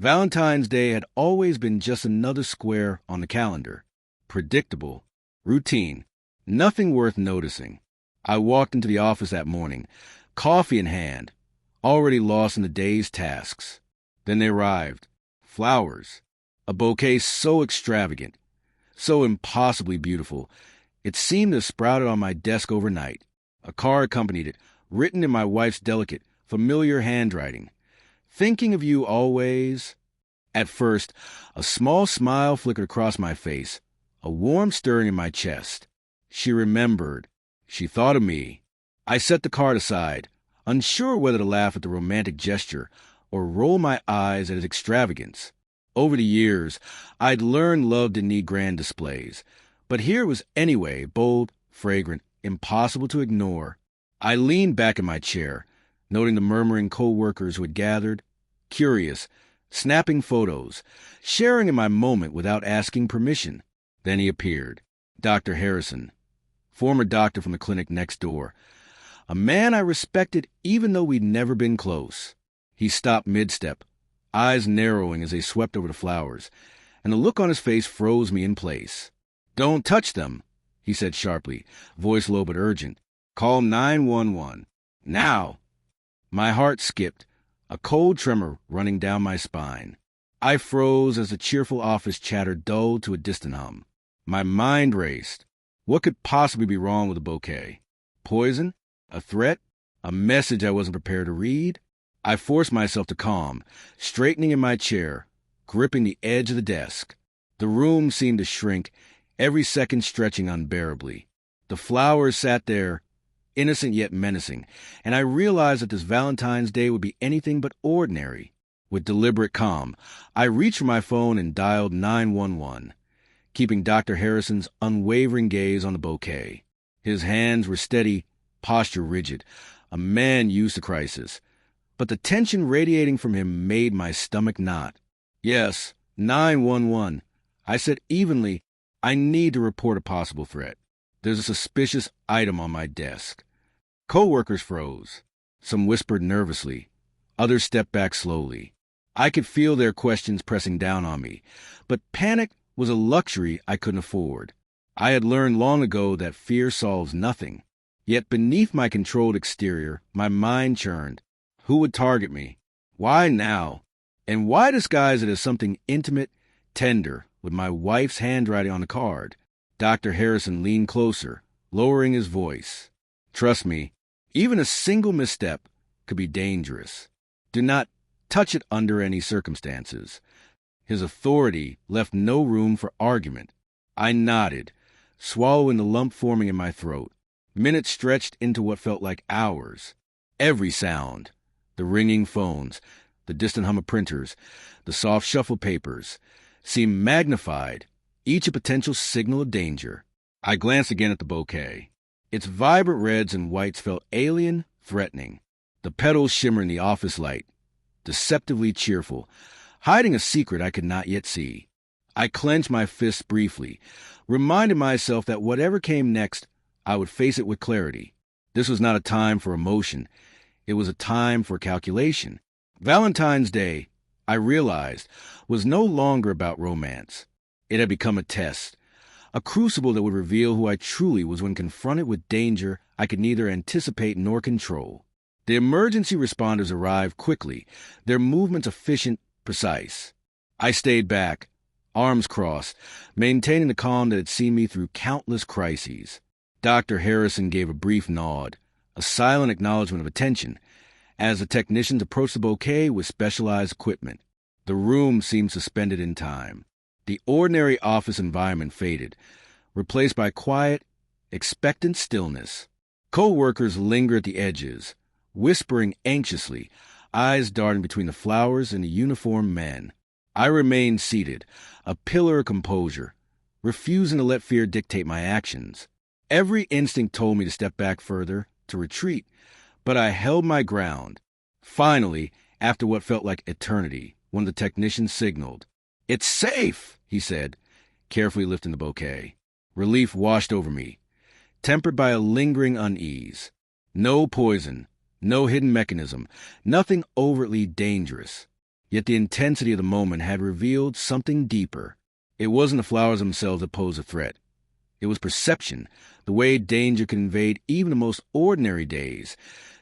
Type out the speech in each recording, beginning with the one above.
Valentine's Day had always been just another square on the calendar. Predictable. Routine. Nothing worth noticing. I walked into the office that morning, coffee in hand, already lost in the day's tasks. Then they arrived. Flowers. A bouquet so extravagant, so impossibly beautiful, it seemed to have sprouted on my desk overnight. A card accompanied it, written in my wife's delicate, familiar handwriting. Thinking of you always. At first, a small smile flickered across my face, a warm stirring in my chest. She remembered. She thought of me. I set the card aside, unsure whether to laugh at the romantic gesture or roll my eyes at its extravagance. Over the years, I'd learned love didn't need grand displays, but here it was anyway, bold, fragrant, impossible to ignore. I leaned back in my chair, noting the murmuring co-workers who had gathered, curious, snapping photos, sharing in my moment without asking permission. Then he appeared. Dr. Harrison, former doctor from the clinic next door. A man I respected even though we'd never been close. He stopped mid-step, eyes narrowing as they swept over the flowers, and the look on his face froze me in place. "Don't touch them," he said sharply, voice low but urgent. "Call 911. Now!" My heart skipped, a cold tremor running down my spine. I froze as the cheerful office chatter dulled to a distant hum. My mind raced. What could possibly be wrong with a bouquet? Poison? A threat? A message I wasn't prepared to read? I forced myself to calm, straightening in my chair, gripping the edge of the desk. The room seemed to shrink, every second stretching unbearably. The flowers sat there, innocent yet menacing, and I realized that this Valentine's Day would be anything but ordinary. With deliberate calm, I reached for my phone and dialed 911, keeping Dr. Harrison's unwavering gaze on the bouquet. His hands were steady, posture rigid, a man used to crisis. But the tension radiating from him made my stomach knot. "Yes, 911. I said evenly, "I need to report a possible threat. There's a suspicious item on my desk." Co-workers froze. Some whispered nervously. Others stepped back slowly. I could feel their questions pressing down on me, but panic was a luxury I couldn't afford. I had learned long ago that fear solves nothing. Yet beneath my controlled exterior, my mind churned. Who would target me? Why now? And why disguise it as something intimate, tender, with my wife's handwriting on the card? Dr. Harrison leaned closer, lowering his voice. "Trust me, even a single misstep could be dangerous. Do not touch it under any circumstances." His authority left no room for argument. I nodded, swallowing the lump forming in my throat. Minutes stretched into what felt like hours. Every sound, the ringing phones, the distant hum of printers, the soft shuffle papers, seemed magnified, each a potential signal of danger. I glanced again at the bouquet. Its vibrant reds and whites felt alien, threatening. The petals shimmered in the office light, deceptively cheerful, hiding a secret I could not yet see. I clenched my fists briefly, reminding myself that whatever came next, I would face it with clarity. This was not a time for emotion. It was a time for calculation. Valentine's Day, I realized, was no longer about romance. It had become a test, a crucible that would reveal who I truly was when confronted with danger I could neither anticipate nor control. The emergency responders arrived quickly, their movements efficient, precise. I stayed back, arms crossed, maintaining the calm that had seen me through countless crises. Dr. Harrison gave a brief nod, a silent acknowledgement of attention, as the technicians approached the bouquet with specialized equipment. The room seemed suspended in time. The ordinary office environment faded, replaced by quiet, expectant stillness. Co-workers lingered at the edges, whispering anxiously, eyes darting between the flowers and the uniformed men. I remained seated, a pillar of composure, refusing to let fear dictate my actions. Every instinct told me to step back further, to retreat, but I held my ground. Finally, after what felt like eternity, one of the technicians signaled. "It's safe," he said, carefully lifting the bouquet. Relief washed over me, tempered by a lingering unease. No poison, no hidden mechanism, nothing overtly dangerous. Yet the intensity of the moment had revealed something deeper. It wasn't the flowers themselves that posed a threat. It was perception, the way danger conveyed even the most ordinary days,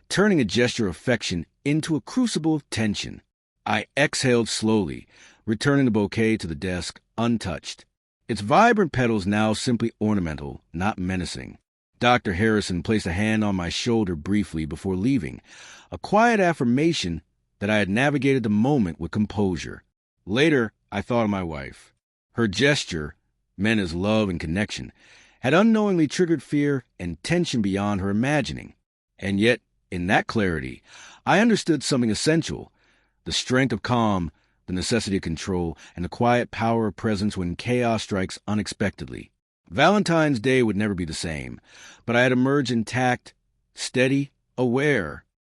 turning a gesture of affection into a crucible of tension. I exhaled slowly, returning the bouquet to the desk untouched. Its vibrant petals now simply ornamental, not menacing. Dr. Harrison placed a hand on my shoulder briefly before leaving, a quiet affirmation that I had navigated the moment with composure. Later, I thought of my wife. Her gesture, meant as love and connection, had unknowingly triggered fear and tension beyond her imagining. And yet, in that clarity, I understood something essential: the strength of calm, the necessity of control, and the quiet power of presence when chaos strikes unexpectedly. Valentine's Day would never be the same, but I had emerged intact, steady, aware.